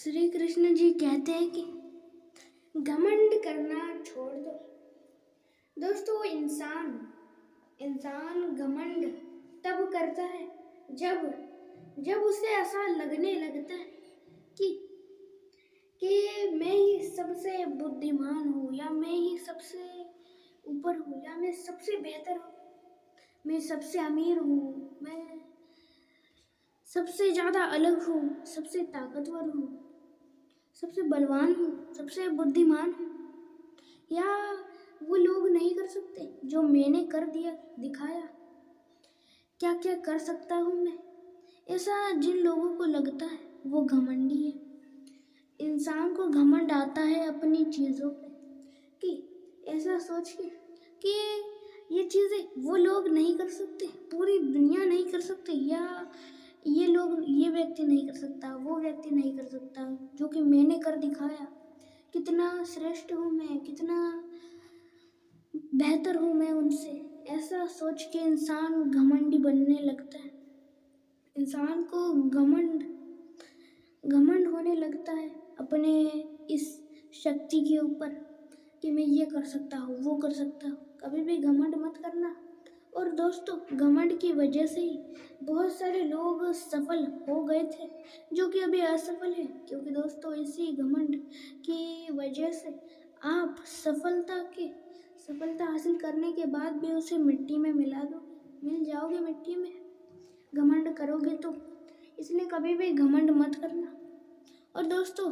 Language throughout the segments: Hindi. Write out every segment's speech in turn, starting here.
श्री कृष्ण जी कहते हैं कि घमंड करना छोड़ दो। दोस्तों, इंसान घमंड तब करता है जब उसे ऐसा लगने लगता है कि मैं ही सबसे बुद्धिमान हूँ, या मैं ही सबसे ऊपर हूँ, या मैं सबसे बेहतर हूँ, मैं सबसे अमीर हूँ, मैं सबसे ज़्यादा अलग हूँ, सबसे ताकतवर हूँ, सबसे बलवान हूँ, सबसे बुद्धिमान हूँ, या वो लोग नहीं कर सकते जो मैंने कर दिया दिखाया। क्या क्या कर सकता हूँ मैं, ऐसा जिन लोगों को लगता है वो घमंडी है। इंसान को घमंड आता है अपनी चीज़ों पे, कि ऐसा सोच के कि ये चीज़ें वो लोग नहीं कर सकते, पूरी दुनिया नहीं कर सकती, या ये व्यक्ति नहीं कर सकता, वो व्यक्ति नहीं कर सकता, जो कि मैंने कर दिखाया। कितना श्रेष्ठ हूँ मैं, कितना बेहतर हूँ मैं उनसे, ऐसा सोच के इंसान घमंडी बनने लगता है। इंसान को घमंड होने लगता है अपने इस शक्ति के ऊपर कि मैं ये कर सकता हूँ, वो कर सकता हूँ। कभी भी घमंड मत करना। और दोस्तों, घमंड की वजह से ही बहुत सारे लोग सफल हो गए थे जो कि अभी असफल हैं, क्योंकि दोस्तों इसी घमंड की वजह से आप सफलता हासिल करने के बाद भी उसे मिट्टी में मिल जाओगे मिट्टी में, घमंड करोगे तो। इसलिए कभी भी घमंड मत करना। और दोस्तों,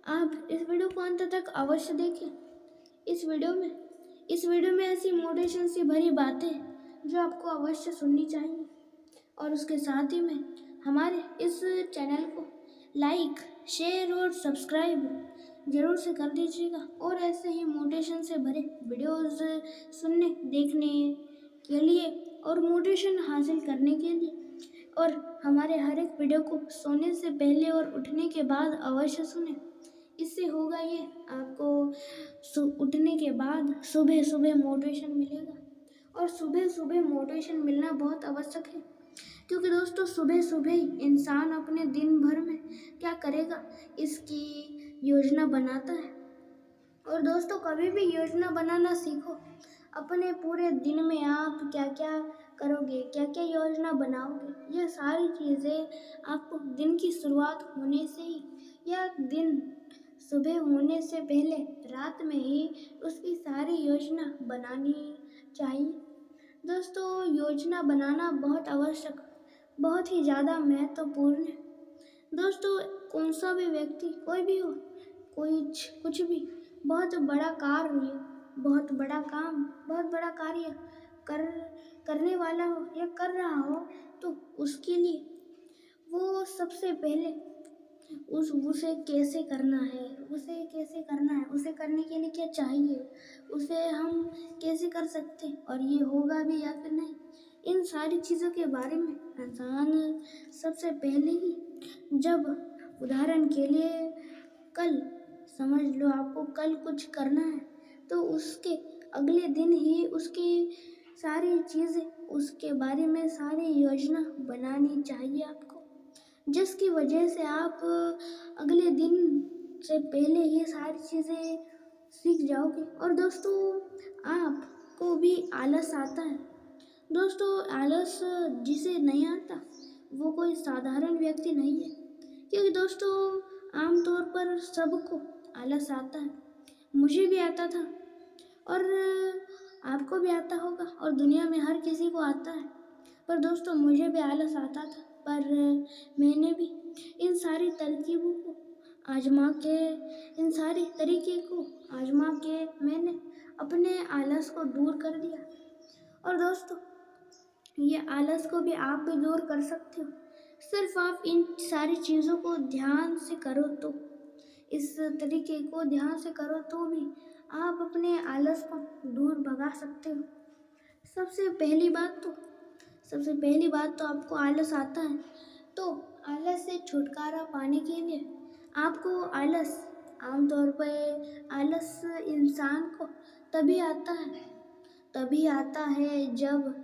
आप इस वीडियो को अंत तक अवश्य देखें। इस वीडियो में ऐसी मोटिवेशन से भरी बातें जो आपको अवश्य सुननी चाहिए। और उसके साथ ही में हमारे इस चैनल को लाइक, शेयर और सब्सक्राइब जरूर से कर दीजिएगा। और ऐसे ही मोटिवेशन से भरे वीडियोस सुनने देखने के लिए और मोटिवेशन हासिल करने के लिए, और हमारे हर एक वीडियो को सोने से पहले और उठने के बाद अवश्य सुने। इससे होगा ये, आपको उठने के बाद सुबह सुबह मोटिवेशन मिलेगा। और सुबह सुबह मोटिवेशन मिलना बहुत आवश्यक है, क्योंकि दोस्तों सुबह सुबह ही इंसान अपने दिन भर में क्या करेगा इसकी योजना बनाता है। और दोस्तों, कभी भी योजना बनाना सीखो। अपने पूरे दिन में आप क्या क्या करोगे, क्या क्या योजना बनाओगे, ये सारी चीज़ें आपको दिन की शुरुआत होने से ही, या दिन सुबह होने से पहले रात में ही उसकी सारी योजना बनानी चाहिए। दोस्तों, योजना बनाना बहुत आवश्यक, बहुत ही ज़्यादा महत्वपूर्ण है। दोस्तों, कौन सा भी व्यक्ति, कोई भी हो, कुछ भी बहुत बड़ा कार्य, बहुत बड़ा काम, बहुत बड़ा कार्य करने वाला हो या कर रहा हो, तो उसके लिए वो सबसे पहले उसे कैसे करना है, उसे करने के लिए क्या चाहिए, उसे हम कैसे कर सकते हैं, और ये होगा भी या फिर नहीं, इन सारी चीज़ों के बारे में इंसान सबसे पहले ही, जब उदाहरण के लिए कल समझ लो आपको कल कुछ करना है, तो उसके अगले दिन ही उसकी सारी चीज़ें, उसके बारे में सारी योजना बनानी चाहिए आपको, जिसकी वजह से आप अगले दिन से पहले ही सारी चीज़ें सीख जाओगे। और दोस्तों, आपको भी आलस आता है। दोस्तों, आलस जिसे नहीं आता वो कोई साधारण व्यक्ति नहीं है, क्योंकि दोस्तों आमतौर पर सबको आलस आता है। मुझे भी आता था, और आपको भी आता होगा, और दुनिया में हर किसी को आता है। पर दोस्तों, मुझे भी आलस आता था, पर मैंने भी इन सारी तरकीबों को इन सारे तरीके को आजमा के मैंने अपने आलस को दूर कर दिया। और दोस्तों, ये आलस को भी आप भी दूर कर सकते हो, सिर्फ आप इन सारी चीज़ों को ध्यान से करो तो, इस तरीके को ध्यान से करो तो भी आप अपने आलस को दूर भगा सकते हो। सबसे पहली बात तो आपको आलस आता है, तो आलस से छुटकारा पाने के लिए आपको आमतौर पर आलस इंसान को तभी आता है जब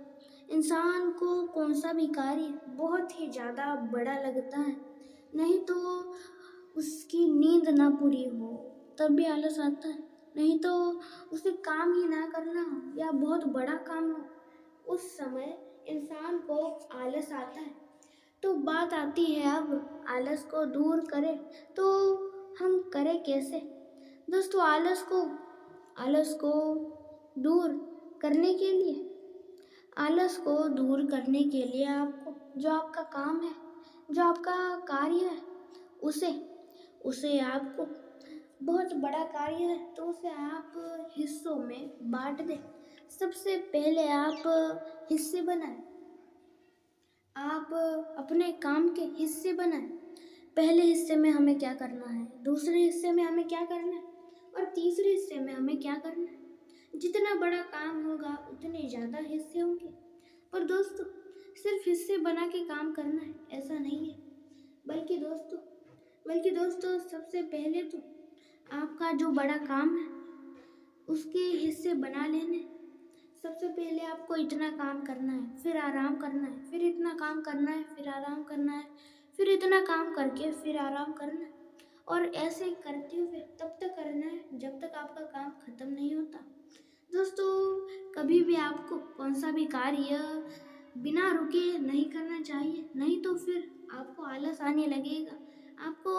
इंसान को कौन सा भी कार्य बहुत ही ज़्यादा बड़ा लगता है, नहीं तो नींद ना पूरी हो तब भी आलस आता है, नहीं तो उसे काम ही ना करना हो या बहुत बड़ा काम हो, उस समय इंसान को आलस आता है। तो बात आती है अब आलस को दूर करें तो हम करें कैसे? दोस्तों, आलस को दूर करने के लिए आपको जो आपका काम है, जो आपका कार्य है, उसे उसे आपको बहुत बड़ा कार्य है तो उसे आप हिस्सों में बांट दें। सबसे पहले आप हिस्से बनाएं। आप अपने काम के हिस्से बनाएं। पहले हिस्से में हमें क्या करना है, दूसरे हिस्से में हमें क्या करना है और तीसरे हिस्से में हमें क्या करना है। जितना बड़ा काम होगा उतने ज़्यादा हिस्से होंगे। पर दोस्तों, सिर्फ हिस्से बना के काम करना है ऐसा नहीं है, बल्कि दोस्तों सबसे पहले तो आपका जो बड़ा काम है उसके हिस्से बना लेने। सबसे पहले आपको इतना काम करना है, फिर आराम करना है, फिर इतना काम करना है, फिर आराम करना है, फिर इतना काम करके फिर आराम करना है। और ऐसे करते हुए तब तक करना है जब तक आपका काम खत्म नहीं होता। दोस्तों, कभी भी आपको कौन सा भी कार्य बिना रुके नहीं करना चाहिए, नहीं तो फिर आपको आलस आने लगेगा, आपको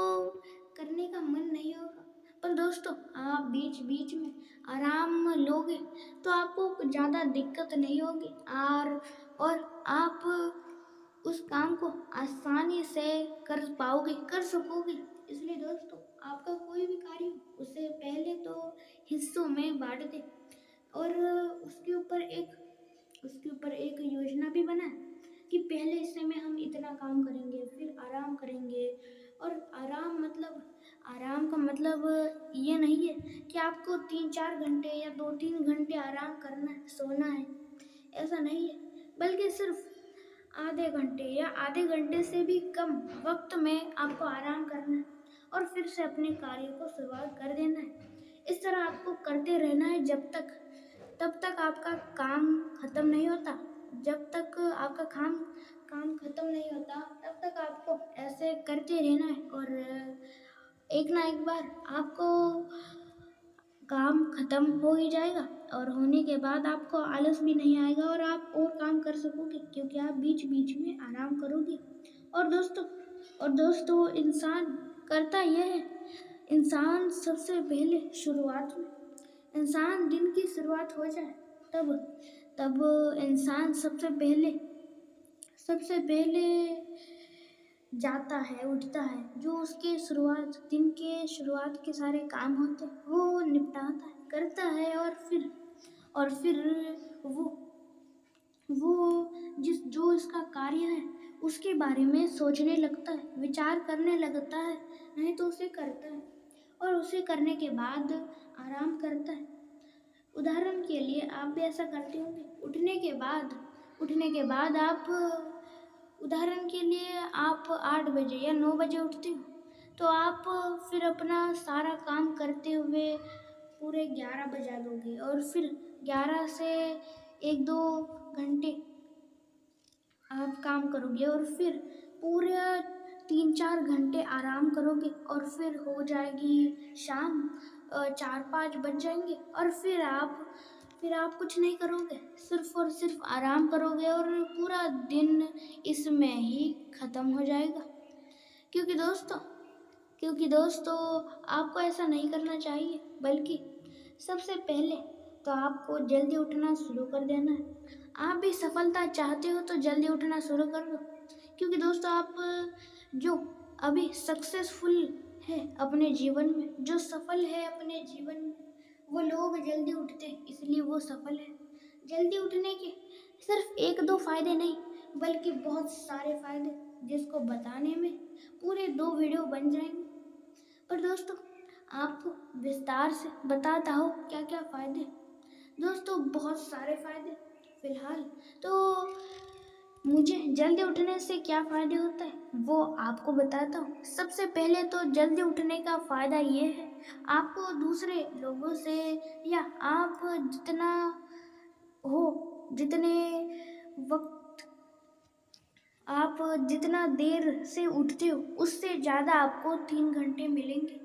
करने का मन नहीं होगा। पर दोस्तों, आप बीच बीच में आराम लोगे तो आपको ज़्यादा दिक्कत नहीं होगी और आप उस काम को आसानी से कर सकोगे। इसलिए दोस्तों, आपका कोई भी कार्य हो उसे पहले तो हिस्सों में बांट दे और उसके ऊपर एक योजना भी बनाए कि पहले हिस्से में हम इतना काम करेंगे, फिर आराम करेंगे। और आराम का मतलब ये नहीं है कि आपको 3-4 घंटे या 2-3 घंटे आराम करना है, सोना है, ऐसा नहीं है, बल्कि सिर्फ आधे घंटे या आधे घंटे से भी कम वक्त में आपको आराम करना है और फिर से अपने कार्य को शुरुआत कर देना है। इस तरह आपको करते रहना है तब तक आपका काम खत्म नहीं होता। जब तक आपका काम खत्म नहीं होता तब तक आपको ऐसे करते रहना है और एक ना एक बार आपको काम खत्म हो ही जाएगा और होने के बाद आपको आलस भी नहीं आएगा और आप और काम कर सकोगे क्योंकि आप बीच बीच में आराम करोगे। और दोस्तों इंसान करता यह है, इंसान सबसे पहले इंसान दिन की शुरुआत हो जाए तब तब इंसान सबसे पहले जाता है, उठता है, जो उसके दिन के शुरुआत के सारे काम होते हैं वो निपटाता है, करता है और फिर वो जो इसका कार्य है उसके बारे में सोचने लगता है, विचार करने लगता है, नहीं तो उसे करता है और उसे करने के बाद आराम करता है। उदाहरण के लिए आप भी ऐसा करते होंगे। उठने के बाद आप उदाहरण के लिए आप 8 बजे या 9 बजे उठते हो तो आप फिर अपना सारा काम करते हुए पूरे 11 बजा दोगे और फिर 11 से 1-2 घंटे आप काम करोगे और फिर पूरे 3-4 घंटे आराम करोगे और फिर हो जाएगी शाम, 4-5 बज जाएंगे और फिर आप कुछ नहीं करोगे, सिर्फ और सिर्फ आराम करोगे और पूरा दिन इसमें ही ख़त्म हो जाएगा। क्योंकि दोस्तों आपको ऐसा नहीं करना चाहिए, बल्कि सबसे पहले तो आपको जल्दी उठना शुरू कर देना है। आप भी सफलता चाहते हो तो जल्दी उठना शुरू कर दो, क्योंकि दोस्तों आप जो अभी सक्सेसफुल है अपने जीवन में, जो सफल है अपने जीवन में, वो लोग जल्दी उठते हैं इसलिए वो सफल है। जल्दी उठने के सिर्फ 1-2 फायदे नहीं बल्कि बहुत सारे फायदे, जिसको बताने में पूरे 2 वीडियो बन जाएंगे। पर दोस्तों आपको विस्तार से बताता हूँ क्या क्या फायदे। दोस्तों बहुत सारे फायदे, फिलहाल तो मुझे जल्दी उठने से क्या फ़ायदे होता है वो आपको बताता हूँ। सबसे पहले तो जल्दी उठने का फ़ायदा ये है, आपको दूसरे लोगों से या आप जितने वक्त आप जितना देर से उठते हो उससे ज़्यादा आपको 3 घंटे मिलेंगे,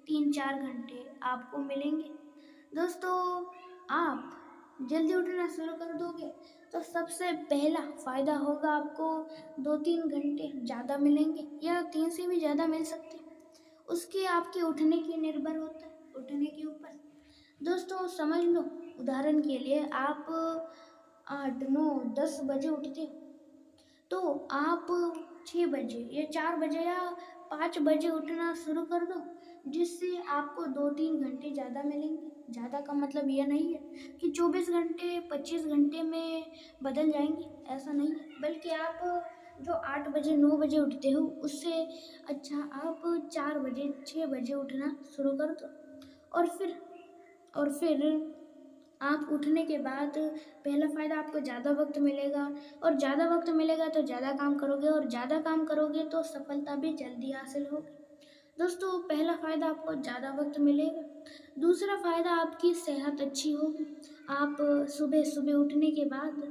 3-4 घंटे आपको मिलेंगे। दोस्तों, आप जल्दी उठना शुरू कर दोगे तो सबसे पहला फ़ायदा होगा, आपको 2-3 घंटे ज़्यादा मिलेंगे या 3 से भी ज़्यादा मिल सकते हैं। उसके आपके उठने के निर्भर होता है, उठने के ऊपर। दोस्तों समझ लो, उदाहरण के लिए आप 8, 9, 10 बजे उठते हो, तो आप 6 बजे या 4 बजे या 5 बजे उठना शुरू कर दो, जिससे आपको 2-3 घंटे ज़्यादा मिलेंगे। ज़्यादा का मतलब ये नहीं है कि 24 घंटे 25 घंटे में बदल जाएंगे, ऐसा नहीं है। बल्कि आप जो 8 बजे 9 बजे उठते हो, उससे अच्छा आप 4 बजे 6 बजे उठना शुरू कर दो। और फिर आप उठने के बाद पहला फ़ायदा, आपको ज़्यादा वक्त मिलेगा, और ज़्यादा वक्त मिलेगा तो ज़्यादा काम करोगे, और ज़्यादा काम करोगे तो सफलता भी जल्दी हासिल होगी। दोस्तों, पहला फ़ायदा, आपको ज़्यादा वक्त मिलेगा। दूसरा फ़ायदा, आपकी सेहत अच्छी होगी। आप सुबह सुबह उठने के बाद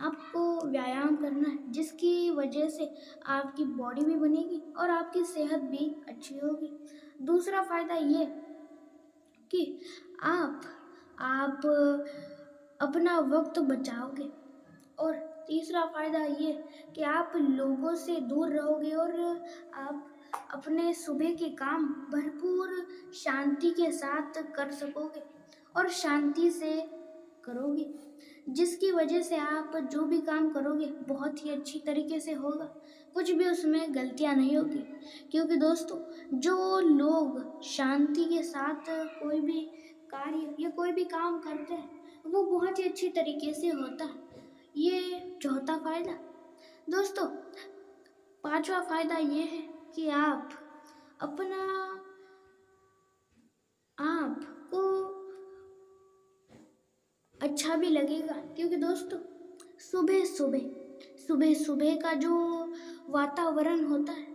आपको व्यायाम करना है, जिसकी वजह से आपकी बॉडी भी बनेगी और आपकी सेहत भी अच्छी होगी। दूसरा फ़ायदा ये कि आप अपना वक्त बचाओगे, और तीसरा फ़ायदा ये कि आप लोगों से दूर रहोगे और आप अपने सुबह के काम भरपूर शांति के साथ कर सकोगे और शांति से करोगे, जिसकी वजह से आप जो भी काम करोगे बहुत ही अच्छी तरीके से होगा, कुछ भी उसमें गलतियां नहीं होगी। क्योंकि दोस्तों, जो लोग शांति के साथ कोई भी कार्य या कोई भी काम करते हैं, वो बहुत ही अच्छी तरीके से होता है। ये चौथा फ़ायदा। दोस्तों, पांचवा फ़ायदा ये है कि अपना आपको अच्छा भी लगेगा। क्योंकि दोस्तों, सुबह सुबह सुबह सुबह का जो वातावरण होता है,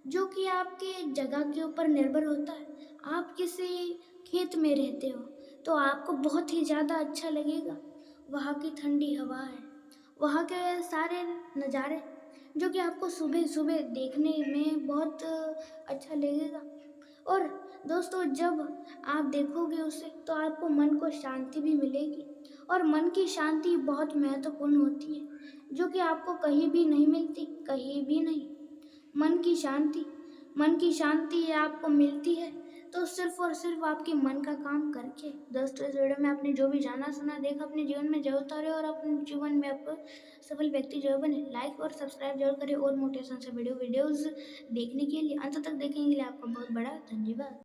जो कि आपके जगह के ऊपर निर्भर होता है। आप किसी खेत में रहते हो तो आपको बहुत ही ज़्यादा अच्छा लगेगा। वहाँ की ठंडी हवा है, वहाँ के सारे नज़ारे, जो कि आपको सुबह सुबह देखने में बहुत अच्छा लगेगा। और दोस्तों, जब आप देखोगे उसे तो आपको मन को शांति भी मिलेगी, और मन की शांति बहुत महत्वपूर्ण होती है, जो कि आपको कहीं भी नहीं मिलती, कहीं भी नहीं। मन की शांति आपको मिलती है तो सिर्फ और सिर्फ आपके मन का काम करके। दोस्तों, इस वीडियो में आपने जो भी जाना सुना देखा, अपने जीवन में जरूर उतारे और अपने जीवन में आप सफल व्यक्ति जरूर बने। लाइक और सब्सक्राइब जरूर करें और मोटिवेशन से वीडियोज़ देखने के लिए, अंत तक देखने के लिए आपका बहुत बड़ा धन्यवाद।